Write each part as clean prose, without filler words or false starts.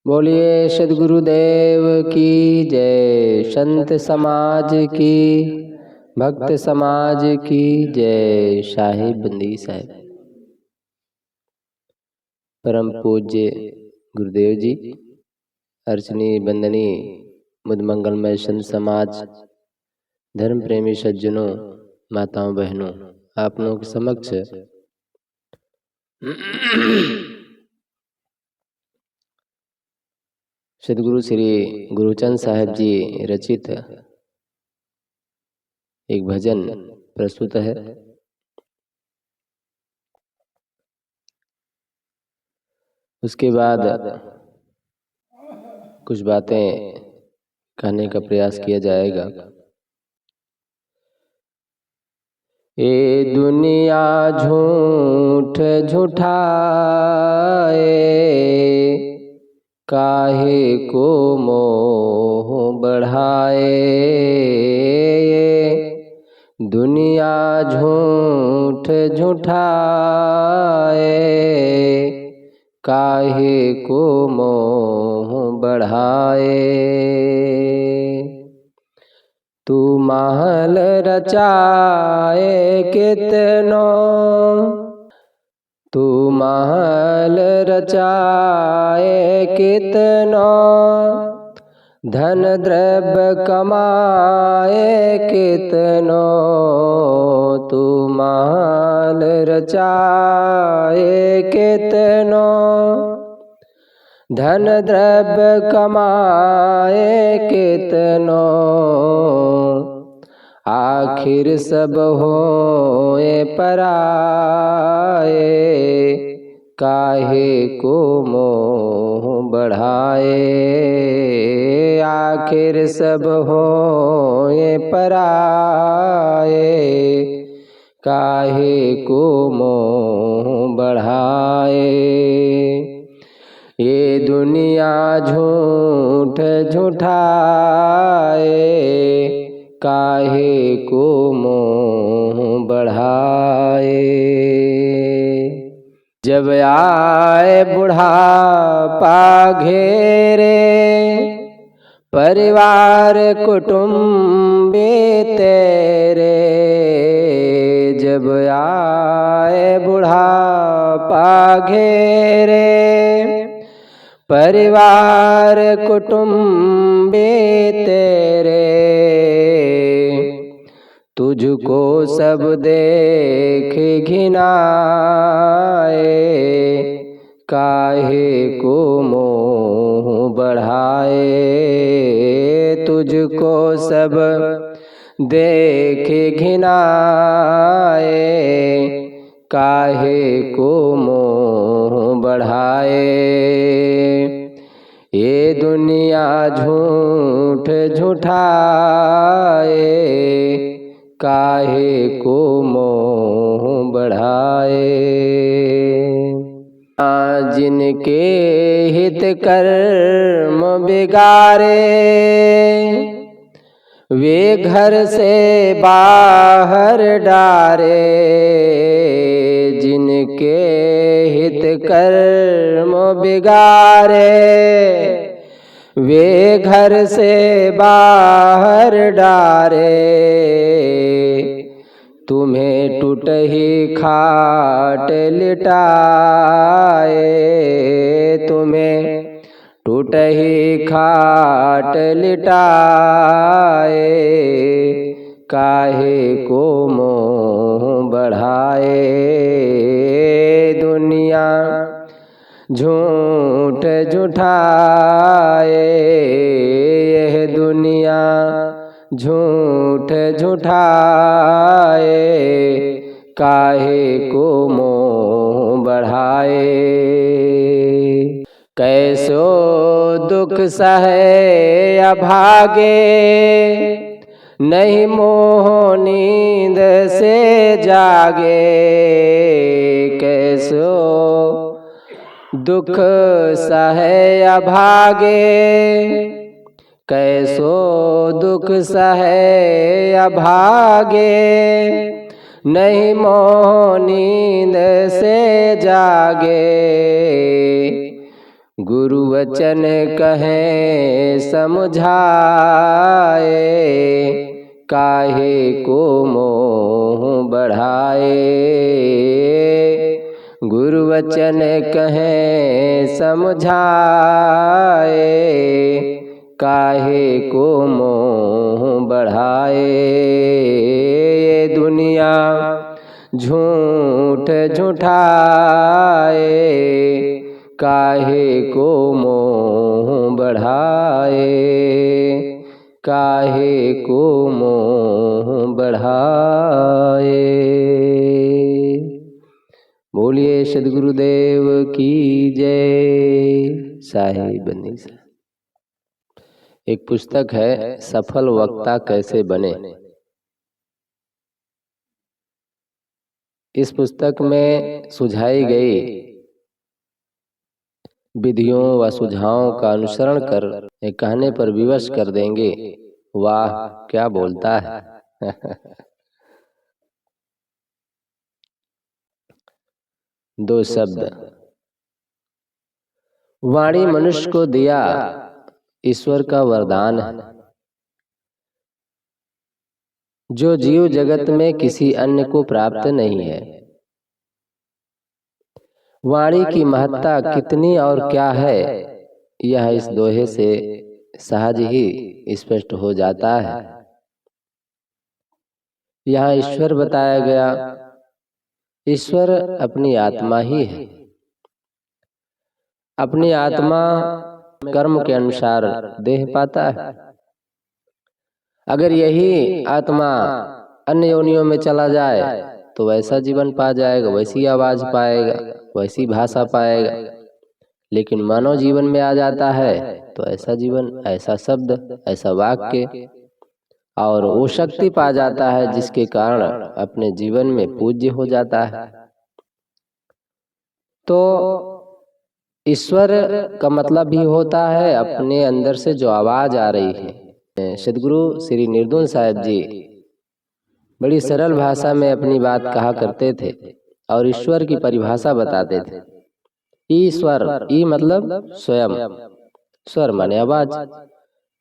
बोलिए सद्गुरुदेव की जय। संत समाज की, भक्त समाज की जय। साहिब बंदी साहब। परम पूज्य गुरुदेव जी, अर्चनीय बंदनीय मुद मंगलमय संत समाज, धर्म प्रेमी सज्जनों, माताओं बहनों, आप लोगों के समक्ष सदगुरु श्री गुरुचंद साहिब जी रचित एक भजन प्रस्तुत है। उसके बाद कुछ बातें कहने का प्रयास किया जाएगा। ये दुनिया झूठ झूठाए, काहे को मोह बढ़ाए। दुनिया झूठ झूठाए, काहे को मोह बढ़ाए। तू महल रचाए कितनो, तू महल रचाए कितनो, धन द्रव्य कमाए कितनो। तू महल रचाए कितनो, धन द्रव्य कमाए कितनो। आखिर सब होए पराए, काहे को मोह बढ़ाए। आखिर सब होए पराए, काहे को मोह बढ़ाए। ये दुनिया झूठ झूठाए, काहे को मोह बढ़ाए। जब आए बुढ़ापा घेरे, परिवार कुटुंब तेरे। जब आए बुढ़ापा घेरे, परिवार कुटुंब तेरे। तुझको सब देख घिनाए, काहे को मोह बढ़ाए। तुझको सब देख घिनाए, काहे को मोह बढ़ाए। ये दुनिया झूठ झूठाए, काहे को मोह बढ़ाए। जिनके हित कर्म बिगारे, वे घर से बाहर डारे। जिनके हित कर्म बिगारे, वे घर से बाहर डारे। तुम्हें टूटही खाट लिटाए, तुम्हें टूटही खाट लिटाए। काहे को मोह बढ़ाए। दुनिया झूठ झूठाए, यह दुनिया झूठ झूठाए। काहे को मोह बढ़ाए। कैसो दुख सहे अभागे, नहीं मोह नींद से जागे। कैसो दुख सहे अभागे, कैसो दुख सहे अभागे। नहीं मोह नींद से जागे। गुरु वचन कहे समझाए, काहे को मोह बढ़ाए। गुरु वचन कहे समझाए, काहे को मोह बढ़ाए। ये दुनिया झूठ झूठाए, काहे को मोह बढ़ाए। काहे को मोह बढ़ाए। बोलिए सद्गुरुदेव की जय। साहिब बंदी साहब। एक पुस्तक है सफल वक्ता कैसे बने। इस पुस्तक में सुझाई गई विधियों व सुझावों का अनुसरण कर एक कहने पर विवश कर देंगे। वाह क्या बोलता है। दो शब्द। वाणी मनुष्य को दिया ईश्वर का वरदान है, जो जीव जगत में किसी अन्य को प्राप्त नहीं है। वाणी की महत्ता कितनी और क्या है, यह इस दोहे से सहज ही स्पष्ट हो जाता है। यहाँ ईश्वर बताया गया। ईश्वर अपनी आत्मा ही है। अपनी आत्मा कर्म के अनुसार देह पाता है। अगर यही आत्मा अन्य योनियों में चला जाए तो वैसा जीवन पा जाएगा, वैसी आवाज पाएगा, वैसी भाषा पाएगा। लेकिन मानव जीवन में आ जाता है तो ऐसा जीवन, ऐसा शब्द, ऐसा वाक्य और वो शक्ति पा जाता है जिसके कारण अपने जीवन में पूज्य हो जाता है। तो ईश्वर का मतलब भी होता है अपने अंदर से जो आवाज आ रही है। सद्गुरु श्री निर्दोन साहिब जी बड़ी सरल भाषा में अपनी बात कहा करते थे और ईश्वर की परिभाषा बताते थे। ईश्वर, ई मतलब स्वयं, स्वर माने आवाज।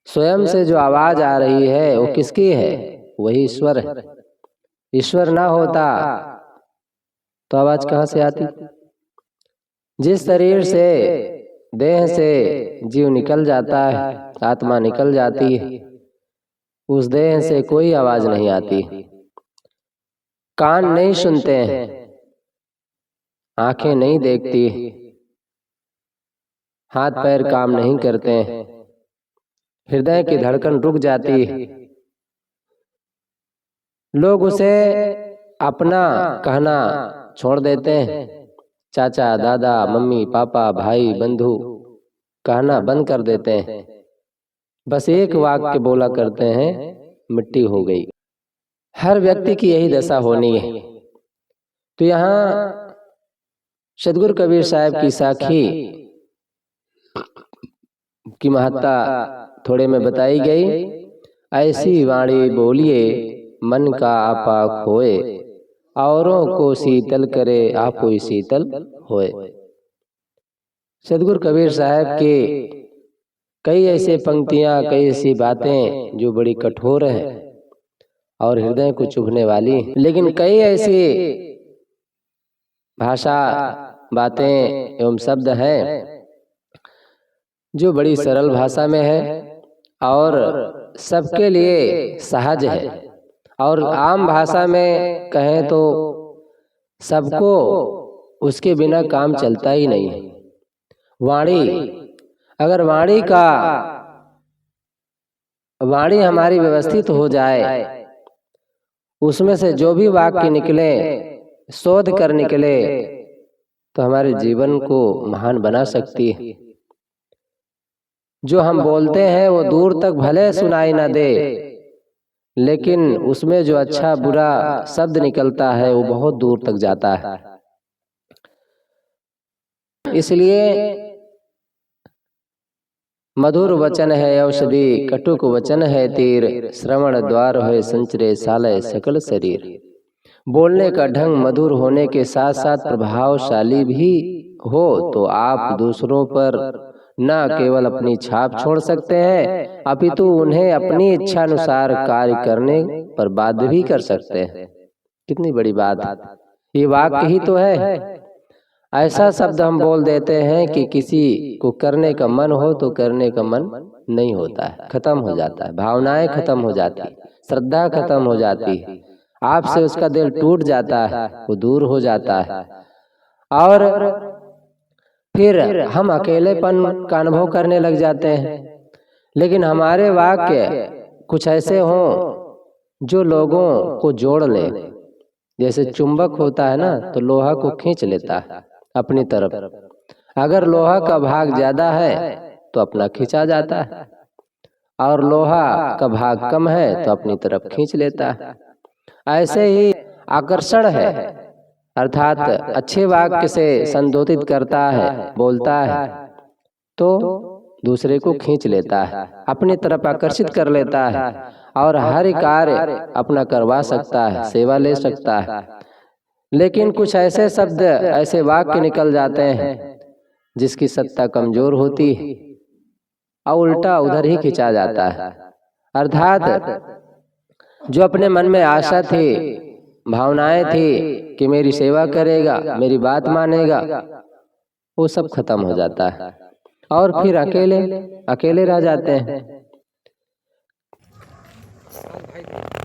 स्वयं से जो आवाज आ रही है वो किसकी है? वही ईश्वर है। ईश्वर ना होता तो आवाज कहाँ से आती? जिस शरीर से, देह से जीव निकल जाता है, आत्मा निकल जाती है, उस देह से कोई आवाज नहीं आती। कान नहीं सुनते हैं, आंखें नहीं देखती, हाथ पैर काम नहीं करते हैं, हृदय की धड़कन रुक जाती है। लोग उसे अपना कहना छोड़ देते हैं। चाचा, दादा, मम्मी, पापा, भाई, बंधु कहना बंद कर देते हैं। बस एक वाक्य बोला करते हैं, मिट्टी हो गई। हर व्यक्ति की यही दशा होनी है। तो यहाँ सद्गुरु कबीर साहब की साखी की महत्ता थोड़े में बताई गई। ऐसी वाणी बोलिए मन का आपा खोए, औरों को शीतल करे आपो ही शीतल होए। सद्गुरु कबीर साहब के कई ऐसे पंक्तियां, कई ऐसी बातें जो बड़ी कठोर हैं और हृदय को चुभने वाली, लेकिन कई ऐसी भाषा, बातें एवं शब्द हैं जो बड़ी सरल भाषा में है और सबके लिए सहज है। और आम भाषा में कहें तो सबको उसके बिना काम चलता ही नहीं है। वाणी, अगर वाणी हमारी व्यवस्थित हो जाए, उसमें से जो भी वाक्य निकले, शोध कर निकले, तो हमारे जीवन को महान बना सकती है। जो हम बोलते हैं वो दूर तक भले सुनाई ना दे, लेकिन उसमें जो अच्छा बुरा शब्द निकलता है वो बहुत दूर तक जाता है। इसलिए मधुर वचन है औषधि, कटुक वचन है तीर, श्रवण द्वार है संचरे सालय सकल शरीर। बोलने का ढंग मधुर होने के साथ साथ प्रभावशाली भी हो तो आप दूसरों पर न केवल अपनी छाप छोड़ सकते हैं अपितु उन्हें अपनी इच्छा अनुसार कार्य करने पर बाध्य भी कर सकते हैं। कितनी बड़ी बात है, ये वाक्य ही तो है। ऐसा शब्द हम बोल देते हैं कि किसी को करने का मन हो तो करने का मन नहीं होता है, खत्म हो जाता है, भावनाएं खत्म हो जाती, श्रद्धा खत्म हो जाती है, आपसे उसका दिल टूट जाता है, वो दूर हो जाता है और फिर हम अकेलेपन का अनुभव करने लग जाते हैं। लेकिन हमारे वाक्य कुछ ऐसे हों जो लोगों को जोड़ ले। जैसे चुंबक होता है ना, तो लोहा को खींच लेता है अपनी तरफ। अगर लोहा का भाग ज्यादा है तो अपना खींचा जाता है, और लोहा का भाग कम है तो अपनी तरफ खींच लेता है। ऐसे ही आकर्षण है, अर्थात अच्छे वाक्य से संबोधित करता है, बोलता है तो दूसरे को खींच लेता है, अपनी तरफ आकर्षित कर लेता है और हर कार्य अपना करवा सकता है, सेवा ले सकता है। लेकिन कुछ ऐसे शब्द, ऐसे वाक्य निकल जाते हैं जिसकी सत्ता कमजोर होती है और उल्टा उधर ही खिंचा जाता है। अर्थात जो अपने मन में आशा थी, भावनाएं थी कि मेरी सेवा करेगा, मेरी बात मानेगा, वो सब खत्म हो जाता है और फिर अकेले अकेले रह जाते हैं।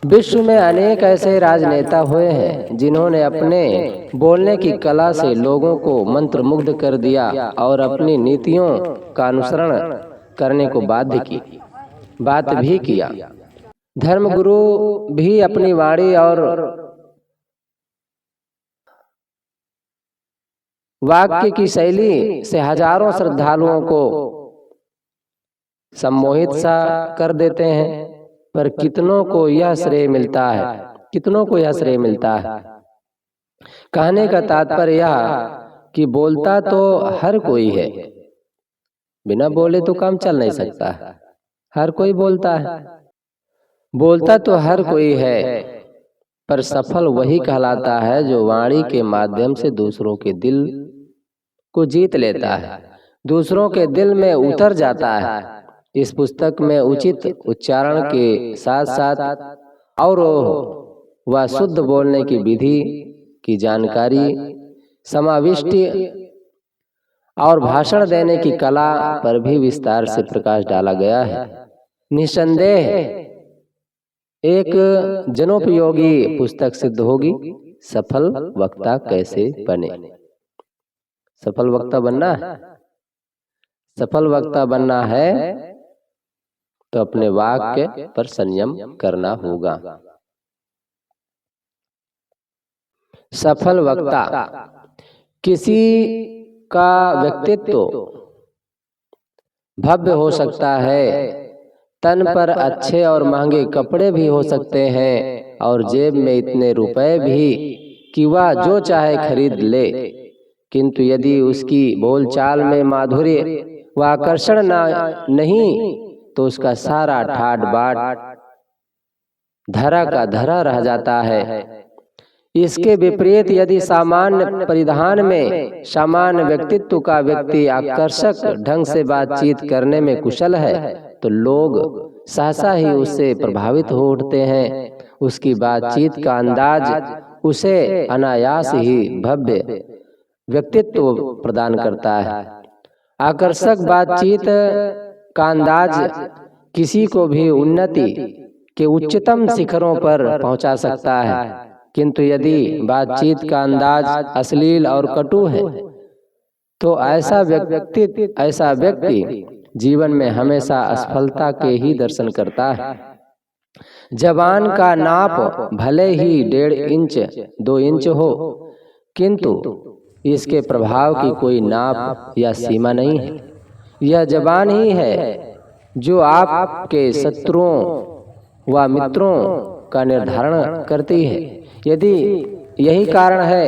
विश्व में अनेक ऐसे राजनेता हुए हैं जिन्होंने अपने बोलने की कला से लोगों को मंत्रमुग्ध कर दिया और अपनी नीतियों का अनुसरण करने को बात भी किया। धर्मगुरु भी अपनी वाणी और वाक्य की शैली से हजारों श्रद्धालुओं को सम्मोहित सा कर देते हैं, पर कितनों को यह श्रेय मिलता है, कितनों को यह श्रेय मिलता है। कहने का तात्पर्य यह कि बोलता तो हर कोई है, बिना बोले तो काम चल नहीं सकता, हर कोई बोलता है। बोलता तो हर कोई है, पर सफल वही कहलाता है जो वाणी के माध्यम से दूसरों के दिल को जीत लेता है, दूसरों के दिल में उतर जाता है। इस पुस्तक में उचित उच्चारण के साथ साथ और वह शुद्ध बोलने की विधि की जानकारी, समाविष्टि और भाषण देने की कला पर भी विस्तार से प्रकाश डाला गया है। निस्संदेह एक जनोपयोगी पुस्तक सिद्ध होगी। सफल वक्ता कैसे बने? सफल वक्ता बनना है, सफल वक्ता बनना है तो अपने वाक्य पर संयम करना होगा। सफल वक्ता किसी का व्यक्तित्व भव्य हो सकता है, तन पर अच्छे और महंगे कपड़े भी हो सकते हैं और जेब में इतने रुपए भी कि वह जो चाहे खरीद ले, किंतु यदि उसकी बोलचाल में माधुर्य व आकर्षण नहीं तो उसका सारा ठाट बाट धरा का धरा रह जाता है। इसके विपरीत यदि सामान्य परिधान में सामान्य व्यक्तित्व का व्यक्ति आकर्षक ढंग से बातचीत करने में कुशल है तो लोग सहसा ही उससे प्रभावित हो उठते हैं। उसकी बातचीत का अंदाज उसे अनायास ही भव्य व्यक्तित्व प्रदान करता है। आकर्षक बातचीत का अंदाज किसी को भी उन्नति के उच्चतम शिखरों पर पहुंचा सकता है, किंतु यदि बातचीत का अंदाज अश्लील और कटु है तो ऐसा व्यक्ति जीवन में हमेशा असफलता के ही दर्शन करता है। जबान का नाप भले ही 1.5 इंच 2 इंच हो, किंतु इसके प्रभाव की कोई नाप या सीमा नहीं है। यह जबान ही है जो आपके शत्रुओं व मित्रों का निर्धारण करती है। यदि यही कारण है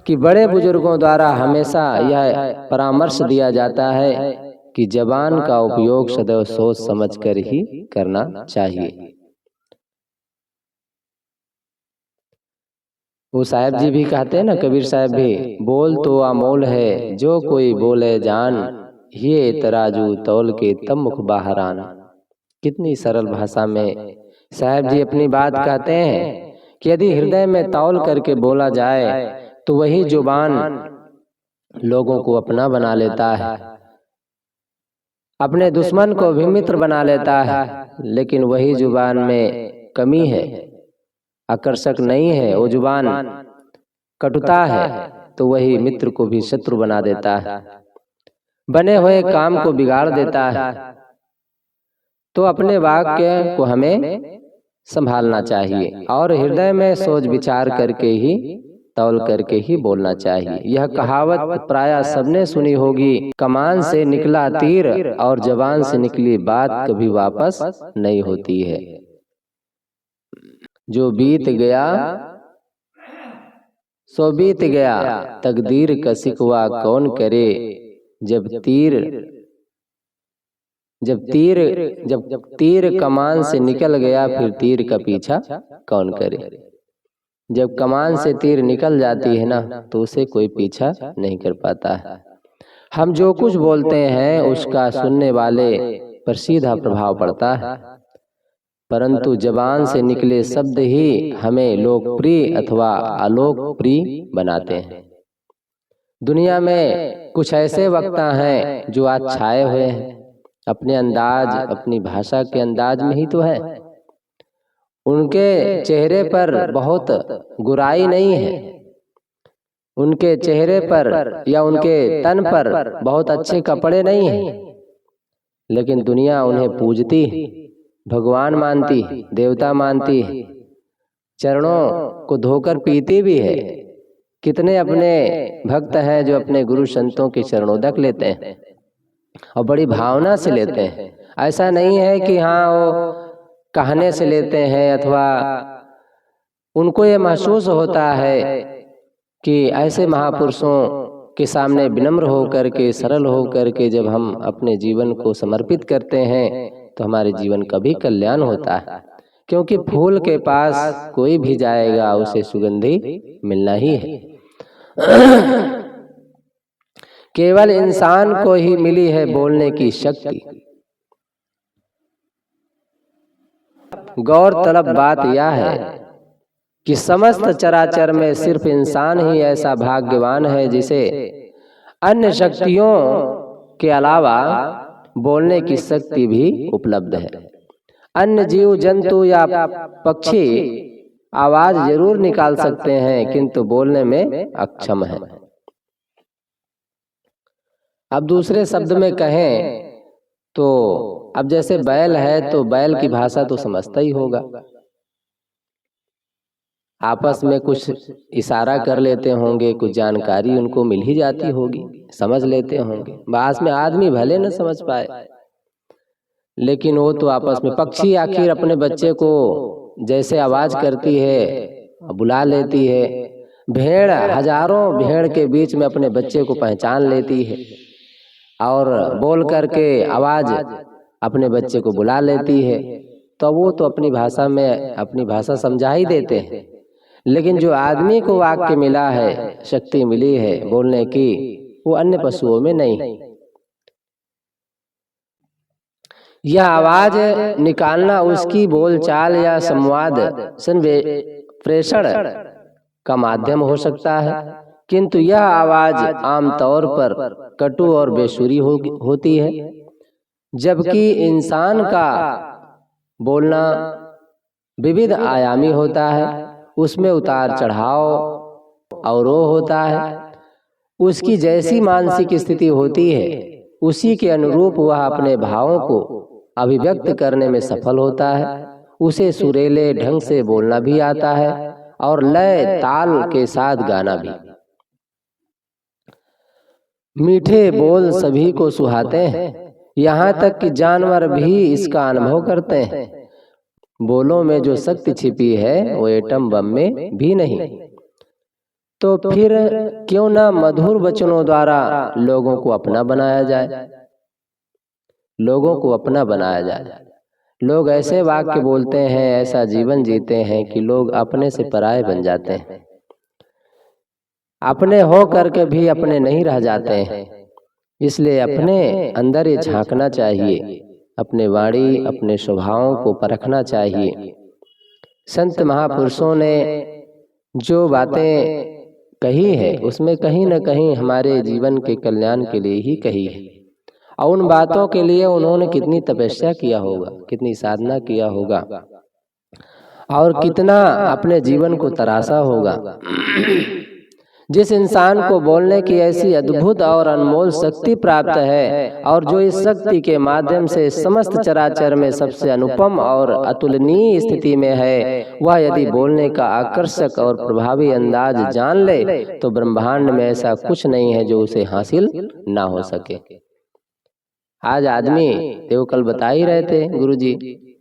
कि बड़े बुजुर्गों द्वारा हमेशा यह परामर्श दिया जाता है कि जबान का उपयोग सदैव सोच समझ कर ही करना चाहिए। वो साहब जी भी कहते हैं ना, कबीर साहब भी, बोल तो अमोल है जो कोई बोले जान, ये तराजू तौल के तब मुख बाहर आना। कितनी सरल भाषा में साहब जी अपनी बात कहते हैं कि यदि हृदय में तौल करके बोला जाए तो वही जुबान लोगों को अपना बना लेता है, अपने दुश्मन को भी मित्र बना लेता है। लेकिन वही जुबान में कमी है, आकर्षक नहीं है, वो जुबान कटुता है, तो वही मित्र को भी शत्रु बना देता है, बने हुए काम को बिगाड़ देता है। तो अपने वाक्य को हमें संभालना चाहिए और हृदय में सोच विचार करके ही तौल करके ही बोलना चाहिए। यह कहावत प्रायः सबने सुनी होगी, कमान से निकला तीर और जबान से निकली बात कभी वापस नहीं होती है। जो बीत गया सो बीत गया, तकदीर का शिकवा कौन करे। जब तीर कमान से निकल गया, फिर तीर का पीछा कौन करे। जब कमान से तीर निकल जाती है ना, तो उसे कोई पीछा नहीं कर पाता है। हम जो कुछ बोलते हैं उसका सुनने वाले पर सीधा प्रभाव पड़ता है, परंतु जबान से निकले शब्द ही हमें लोकप्रिय अथवा अलोकप्रिय बनाते हैं। दुनिया में कुछ ऐसे वक्ता हैं जो आज छाए हुए हैं, अपने अंदाज, अपनी भाषा के अंदाज में ही तो है। उनके चेहरे पर बहुत गुराई नहीं है, उनके चेहरे पर या उनके तन पर बहुत अच्छे कपड़े नहीं हैं, लेकिन दुनिया उन्हें पूजती, भगवान मानती, देवता मानती, चरणों को धोकर पीती भी है। कितने अपने भक्त हैं जो अपने गुरु संतों के चरणोदक लेते हैं और बड़ी भावना से लेते हैं। ऐसा नहीं है कि हाँ वो कहने से लेते हैं अथवा उनको ये महसूस होता है कि ऐसे महापुरुषों के सामने विनम्र होकर के, सरल होकर के जब हम अपने जीवन को समर्पित करते हैं तो हमारे जीवन का भी कल्याण होता है। क्योंकि फूल के पास कोई भी जाएगा उसे सुगंधी मिलना ही है। केवल इंसान को ही मिली है बोलने की शक्ति। गौरतलब बात यह है कि समस्त चराचर में सिर्फ इंसान ही ऐसा भाग्यवान है जिसे अन्य शक्तियों के अलावा बोलने की शक्ति भी उपलब्ध है। अन्य जीव जंतु या पक्षी आवाज जरूर निकाल सकते हैं किंतु बोलने में अक्षम है। अब दूसरे शब्द में कहें तो अब जैसे बैल है तो बैल की भाषा तो समझता ही होगा, आपस में कुछ इशारा कर लेते होंगे, कुछ जानकारी उनको मिल ही जाती होगी, समझ लेते होंगे। बाद में आदमी भले न समझ पाए, लेकिन वो तो आपस में, पक्षी आखिर अपने बच्चे को जैसे आवाज करती है बुला लेती है, भेड़ हजारों भेड़ के बीच में अपने बच्चे को पहचान लेती है और बोल करके आवाज अपने बच्चे को बुला लेती है। तो वो तो अपनी भाषा में अपनी भाषा समझा ही देते हैं। लेकिन जो आदमी को वाक्य मिला है, शक्ति मिली है बोलने की, वो अन्य पशुओं में नहीं। यह आवाज निकालना उसकी बोलचाल या संवाद संप्रेषण का माध्यम हो सकता है, किंतु यह आवाज आमतौर पर कटु और बेसुरी होती है। जबकि इंसान का बोलना विविध आयामी होता है, उसमें उतार चढ़ाव अवरोह होता है। उसकी जैसी मानसिक स्थिति होती है उसी के अनुरूप वह अपने भावों को अभिव्यक्त करने में सफल होता है। उसे सुरीले ढंग से बोलना भी आता है और लय ताल के साथ गाना भी। मीठे बोल सभी को सुहाते हैं, यहाँ तक कि जानवर भी इसका अनुभव करते हैं। बोलों में जो शक्ति छिपी है वो एटम बम में भी नहीं। तो फिर क्यों ना मधुर वचनों द्वारा लोगों को अपना बनाया जाए, लोगों को अपना बनाया जाए। लोग ऐसे वाक्य बोलते हैं, ऐसा जीवन जीते हैं कि लोग अपने से पराये बन जाते हैं, अपने हो करके भी अपने नहीं रह जाते हैं। इसलिए अपने अंदर ये झांकना चाहिए, अपने वाणी अपने स्वभावों को परखना चाहिए। संत महापुरुषों ने जो बातें कही है उसमें कहीं न कहीं हमारे जीवन के कल्याण के लिए ही कही है, और उन बातों के लिए उन्होंने कितनी तपस्या किया होगा, कितनी साधना किया होगा, और कितना अपने जीवन को तराशा होगा। जिस इंसान को बोलने की ऐसी अद्भुत और अनमोल शक्ति प्राप्त है, और जो इस शक्ति के माध्यम से समस्त चराचर में सबसे अनुपम और अतुलनीय स्थिति में है, वह यदि बोलने का आकर्षक और प्रभावी अंदाज जान ले तो ब्रह्मांड में ऐसा कुछ नहीं है जो उसे हासिल ना हो सके। आज आदमी देवकल बता ही रहे थे गुरुजी,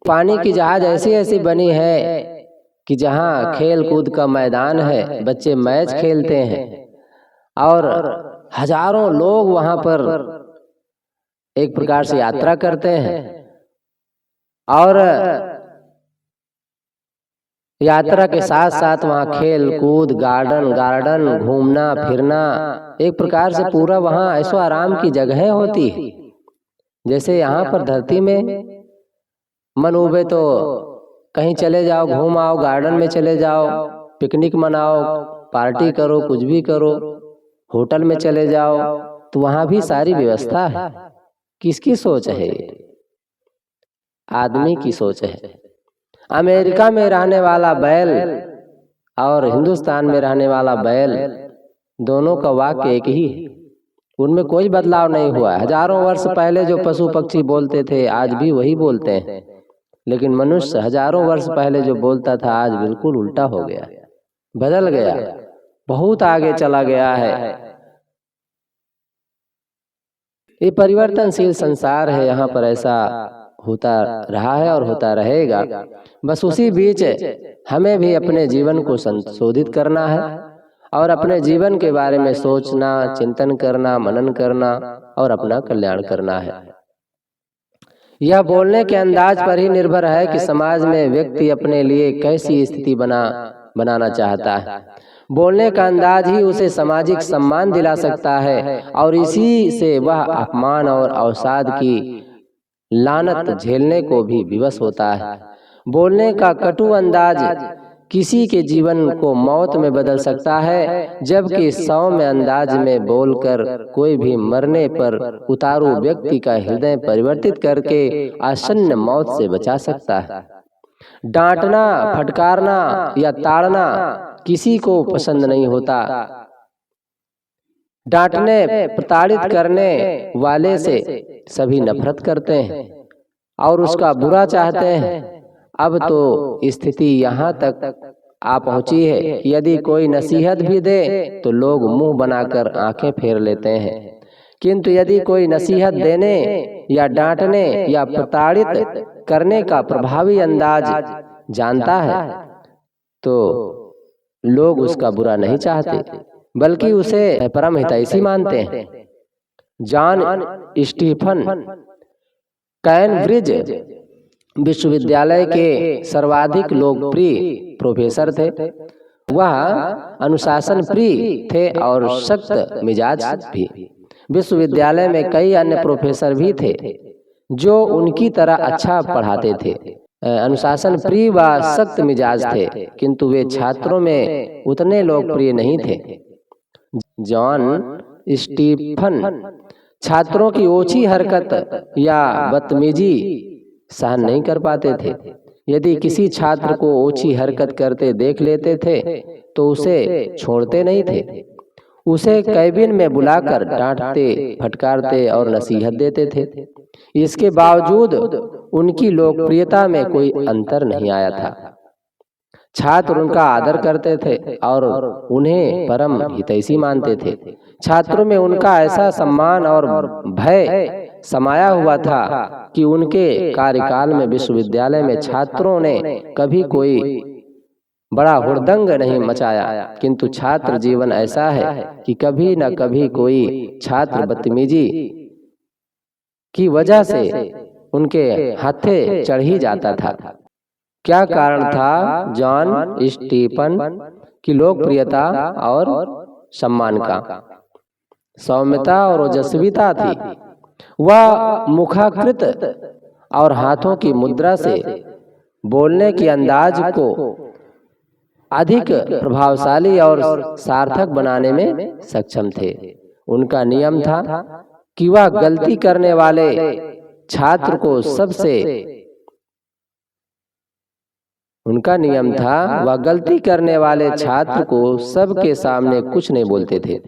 पानी की जहाज ऐसी ऐसी बनी है कि जहाँ खेल कूद का मैदान है, बच्चे मैच खेलते हैं और हजारों लोग वहां पर एक प्रकार से यात्रा करते हैं, और यात्रा के साथ साथ वहाँ खेल कूद गार्डन घूमना फिरना, एक प्रकार से पूरा वहाँ ऐसो आराम की जगह होती है। जैसे यहाँ पर धरती में मन उबे तो कहीं चले जाओ, घूम आओ, गार्डन में चले जाओ, पिकनिक मनाओ, पार्टी करो, कुछ भी करो, होटल में चले जाओ, तो वहाँ भी सारी व्यवस्था है। किसकी सोच है? आदमी की सोच है। अमेरिका में रहने वाला बैल और हिंदुस्तान में रहने वाला बैल, दोनों का वाक्य एक ही है, उनमें कोई बदलाव नहीं हुआ। हजारों वर्ष पहले जो पशु पक्षी बोलते थे आज भी वही बोलते हैं, लेकिन मनुष्य हजारों वर्ष पहले जो बोलता था आज बिल्कुल उल्टा हो गया, बदल गया, बहुत आगे चला गया है। ये परिवर्तनशील संसार है, यहाँ पर ऐसा होता रहा है और होता रहेगा। बस उसी बीच हमें भी अपने जीवन को संशोधित करना है और अपने जीवन के बारे में सोचना, चिंतन करना, मनन करना और अपना कल्याण करना है। यह बोलने के अंदाज पर ही निर्भर है कि समाज में व्यक्ति अपने लिए कैसी स्थिति बनाना चाहता है। बोलने का अंदाज ही उसे सामाजिक सम्मान दिला सकता है, और इसी से वह अपमान और अवसाद की लानत झेलने को भी विवश होता है। बोलने का कटु अंदाज किसी के जीवन को मौत में बदल सकता है, जबकि सौम्य अंदाज में बोलकर कोई भी मरने पर उतारू व्यक्ति का हृदय परिवर्तित करके आसन्न मौत से बचा सकता है। डांटना, फटकारना या ताड़ना किसी को पसंद नहीं होता। डांटने, प्रताड़ित करने वाले से सभी नफरत करते हैं और उसका बुरा चाहते हैं। अब तो स्थिति यहाँ तक आ पहुंची है कि यदि कोई नसीहत भी दे तो लोग मुंह बनाकर आंखें फेर लेते हैं, किंतु यदि कोई नसीहत देने या डांटने या प्रताड़ित करने का प्रभावी अंदाज जानता है तो लोग उसका बुरा नहीं चाहते, बल्कि उसे परम हितैषी मानते हैं। जॉन स्टीफन कैम्ब्रिज विश्वविद्यालय के सर्वाधिक लोकप्रिय प्रोफेसर थे। वह अनुशासन प्रिय थे और सख्त मिजाज भी। विश्वविद्यालय में कई अन्य प्रोफेसर भी थे जो उनकी तरह अच्छा पढ़ाते थे। अनुशासन प्रिय व सख्त मिजाज थे, किंतु वे छात्रों में उतने लोकप्रिय नहीं थे। जॉन स्टीफन छात्रों की ओछी हरकत या बदतमीजी सहन नहीं कर पाते थे। यदि किसी छात्र को ओछी हरकत करते देख लेते थे तो उसे छोड़ते नहीं थे। उसे कैबिन में बुलाकर डांटते, फटकारते और नसीहत देते थे। इसके बावजूद उनकी लोकप्रियता में कोई अंतर नहीं आया था। छात्र उनका आदर करते थे और उन्हें परम हितैषी मानते थे। छात्रों में उनका ऐसा सम्मान और भय समाया हुआ था कि उनके कार्यकाल में विश्वविद्यालय में छात्रों ने कभी कोई बड़ा हुड़दंग नहीं मचाया, किंतु छात्र जीवन ऐसा है कि कभी न कभी कोई छात्र बदतमीजी की वजह से उनके हाथे चढ़ ही जाता था। क्या कारण था जॉन स्टीफन की लोकप्रियता और सम्मान का? सौम्यता और ओजस्विता थी। वह मुखाकृत और हाथों की मुद्रा से बोलने के अंदाज को अधिक प्रभावशाली और सार्थक बनाने में सक्षम थे। उनका नियम था कि वह गलती करने वाले छात्र को सबके सामने कुछ नहीं बोलते थे।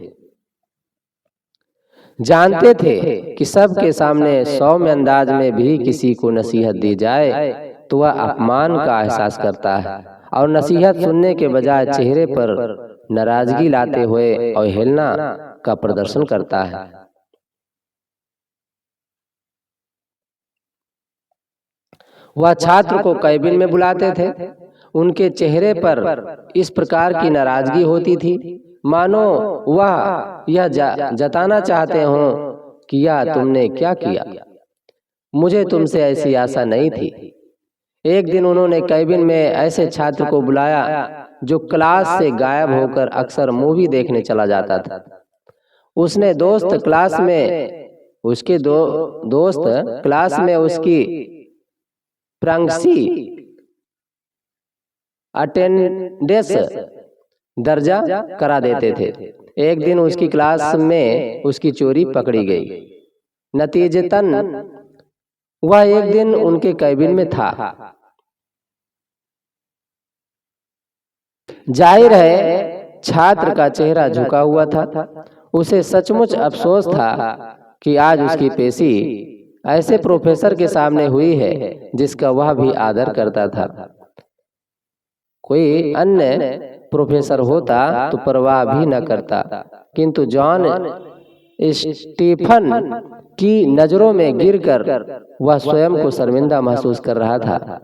जानते थे कि सबके सामने सौम्य अंदाज में भी किसी को नसीहत दी जाए तो वह अपमान का एहसास करता है और नसीहत सुनने के बजाय चेहरे पर नाराजगी लाते हुए अवहेलना का प्रदर्शन करता है। वह छात्र को कैबिन में बुलाते थे। उनके चेहरे पर इस प्रकार की नाराजगी होती थी मानो वह यह जताना चाहते हों कि यह तुमने क्या किया, मुझे तुमसे ऐसी आशा नहीं थी। एक दिन उन्होंने कैबिन में ऐसे छात्र को बुलाया जो क्लास से गायब होकर अक्सर मूवी देखने चला जाता था। उसके दोस्त क्लास में उसकी प्रंक्सी अटेंडेंस दर्जा करा देते थे। एक दिन उसकी क्लास में उसकी चोरी पकड़ी गई। नतीजतन वह एक दिन उनके कैबिन में था। जाहिर है छात्र का चेहरा झुका हुआ था। उसे सचमुच अफसोस था कि आज उसकी पेशी ऐसे प्रोफेसर के सामने हुई है जिसका वह भी आदर करता था। कोई अन्य प्रोफेसर होता तो परवाह भी न करता, किंतु जॉन स्टीफन की नजरों में गिरकर वह स्वयं को शर्मिंदा महसूस कर रहा था।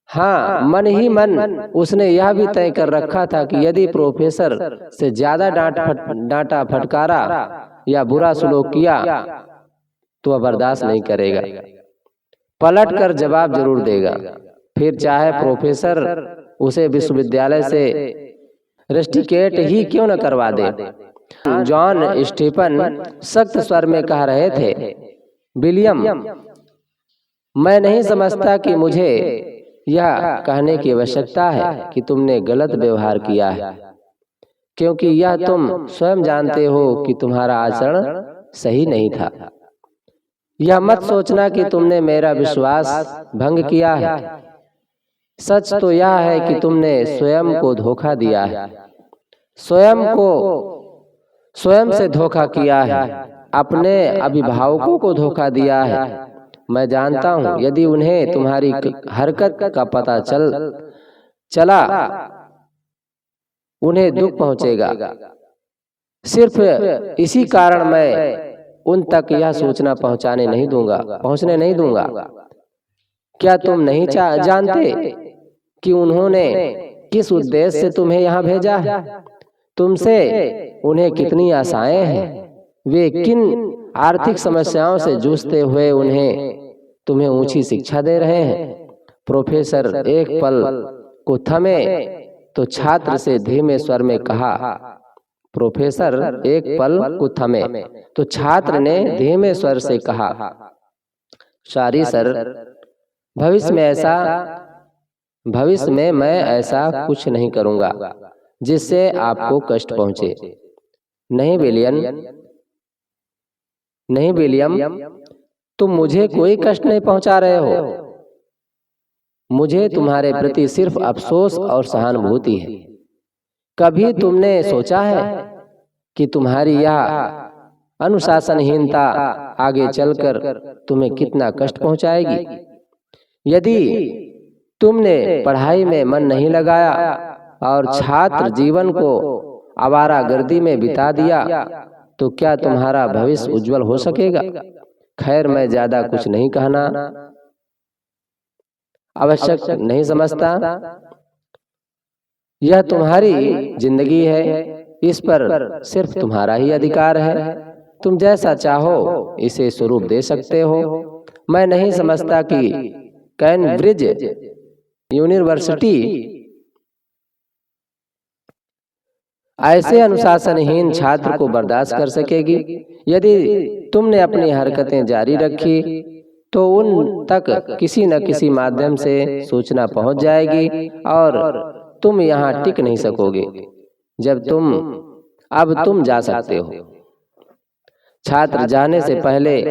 हाँ, मन ही मन उसने यह भी तय कर रखा था कि यदि प्रोफेसर से ज्यादा डांटा फटकारा या बुरा सलूक किया तो वह बर्दाश्त नहीं करेगा, पलट कर जवाब जरूर देगा, फिर चाहे प्रोफेसर उसे विश्वविद्यालय से रस्टिकेट ही क्यों न करवा दे। जॉन स्टीफन सख्त स्वर में कह रहे थे, विलियम, मैं नहीं समझता कि मुझे यह कहने की आवश्यकता है कि तुमने गलत व्यवहार किया है, क्योंकि यह तुम स्वयं जानते हो कि तुम्हारा आचरण सही नहीं था। यह मत सोचना कि तुमने मेरा विश्वास भंग किया है। सच तो यह है कि तुमने स्वयं को धोखा दिया है, स्वयं से धोखा किया है, अपने अभिभावकों को धोखा दिया है। मैं जानता हूं यदि उन्हें तुम्हारी हरकत का पता चला उन्हें दुख पहुंचेगा। सिर्फ इसी कारण मैं उन तक यह सूचना पहुंचने नहीं दूंगा। क्या तुम नहीं जानते कि उन्होंने किस उद्देश्य से तुम्हें यहाँ भेजा है? तुमसे उन्हें कितनी आशाएं हैं, वे किन आर्थिक समस्याओं से जूझते हुए तुम्हें ऊंची शिक्षा दे रहे हैं। प्रोफेसर एक पल को थमे तो छात्र से धीमे स्वर में कहा, प्रोफेसर एक पल को थमे तो छात्र ने धीमे स्वर से कहा, सॉरी सर, भविष्य में मैं ऐसा कुछ नहीं करूंगा जिससे आपको कष्ट पहुंचे। नहीं विलियम, तुम मुझे कोई कष्ट नहीं पहुंचा रहे हो। मुझे तुम्हारे प्रति सिर्फ अफसोस और सहानुभूति है। कभी तुमने सोचा है कि तुम्हारी यह अनुशासनहीनता आगे चलकर तुम्हें कितना कष्ट पहुंचाएगी? यदि तुमने पढ़ाई में मन नहीं लगाया और छात्र जीवन को आवारागर्दी में बिता दिया तो क्या तुम्हारा भविष्य उज्जवल हो सकेगा? खैर, मैं ज्यादा कुछ नहीं कहना आवश्यक नहीं समझता। यह तुम्हारी जिंदगी है, इस पर सिर्फ तुम्हारा ही अधिकार है। तुम जैसा चाहो इसे स्वरूप दे सकते हो। मैं नहीं समझता कि कैम्ब्रिज यूनिवर्सिटी ऐसे अनुशासनहीन छात्र को बर्दाश्त कर सकेगी? यदि तुमने अपनी हरकतें जारी रखी तो उन तक किसी न किसी माध्यम से सूचना पहुंच जाएगी और तुम यहाँ टिक नहीं सकोगे। अब तुम जा सकते हो। छात्र जाने से पहले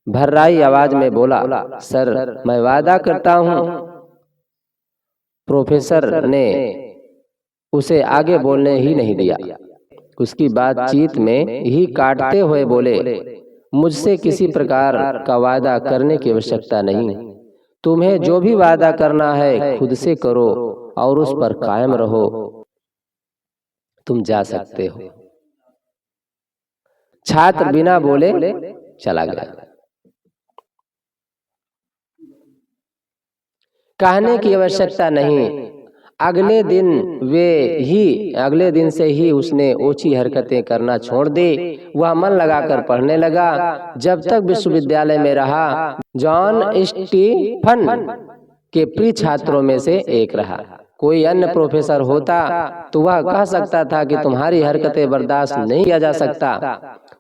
भर्राई आवाज में बोला, सर मैं वादा करता हूँ। प्रोफेसर ने उसे आगे बोलने ही नहीं दिया। उसकी बातचीत में ही काटते हुए बोले, मुझसे किसी प्रकार का वादा करने की आवश्यकता नहीं। तुम्हें जो भी वादा करना है खुद से करो और उस पर कायम रहो। तुम जा सकते हो। छात्र बिना बोले चला गया। कहने की आवश्यकता नहीं। अगले दिन से ही उसने ओछी हरकतें करना छोड़ दी। वह मन लगाकर पढ़ने लगा। जब तक विश्वविद्यालय में रहा, जॉन स्टीफन के प्रिय छात्रों में से एक रहा। कोई अन्य प्रोफेसर होता तो वह कह सकता था कि तुम्हारी हरकतें बर्दाश्त नहीं किया जा सकता,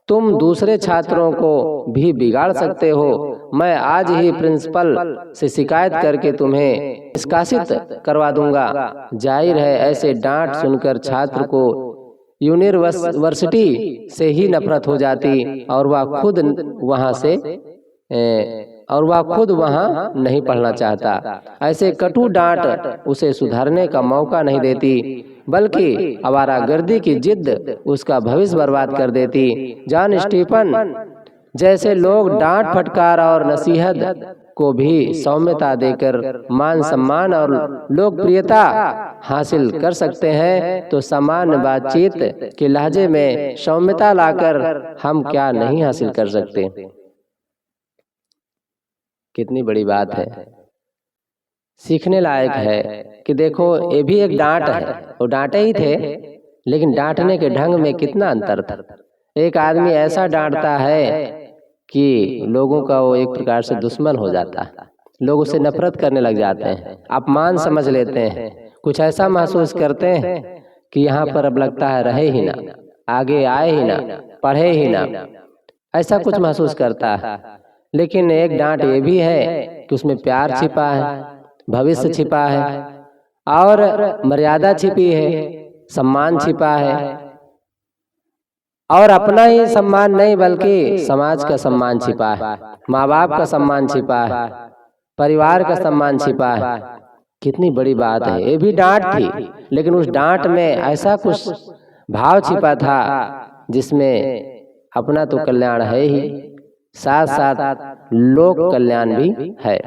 तुम दूसरे छात्रों को भी बिगाड़ सकते हो। मैं आज ही प्रिंसिपल से शिकायत करके तुम्हें निष्कासित करवा दूंगा। जाहिर है ऐसे डांट सुनकर छात्र को यूनिवर्सिटी से ही नफरत हो जाती और वह खुद वहाँ नहीं पढ़ना चाहता। ऐसे कटु डांट उसे सुधरने का मौका नहीं देती, बल्कि आवारागर्दी की जिद उसका भविष्य बर्बाद कर देती। जॉन स्टीफन जैसे लोग डांट, फटकार और नसीहत को भी सौम्यता देकर मान सम्मान और लोकप्रियता हासिल कर सकते हैं, तो सामान्य बातचीत के लहजे में सौम्यता लाकर हम क्या नहीं हासिल कर सकते। कितनी बड़ी बात है, सीखने लायक है कि देखो ये भी एक डांट है। वो डांटे ही थे, लेकिन डांटने के ढंग में कितना अंतर था। एक आदमी ऐसा डांटता है कि लोगों का वो एक प्रकार से दुश्मन हो जाता है। लोग उससे नफरत करने लग जाते हैं, अपमान समझ लेते हैं, कुछ ऐसा महसूस करते हैं कि यहाँ पर अब लगता है रहे ही ना, आगे आए ही ना, पढ़े ही ना, ऐसा कुछ महसूस करता है। लेकिन एक डांट ये भी है कि उसमें प्यार छिपा है, भविष्य छिपा है और मर्यादा छिपी है, सम्मान छिपा है और अपना ही सम्मान नहीं बल्कि समाज का सम्मान छिपा है, माँ बाप का सम्मान छिपा है, परिवार का सम्मान छिपा है। कितनी बड़ी बात है। ये भी डांट थी, लेकिन उस डांट में ऐसा कुछ भाव छिपा था जिसमें अपना तो कल्याण है ही, साथ साथ लोक कल्याण भी है।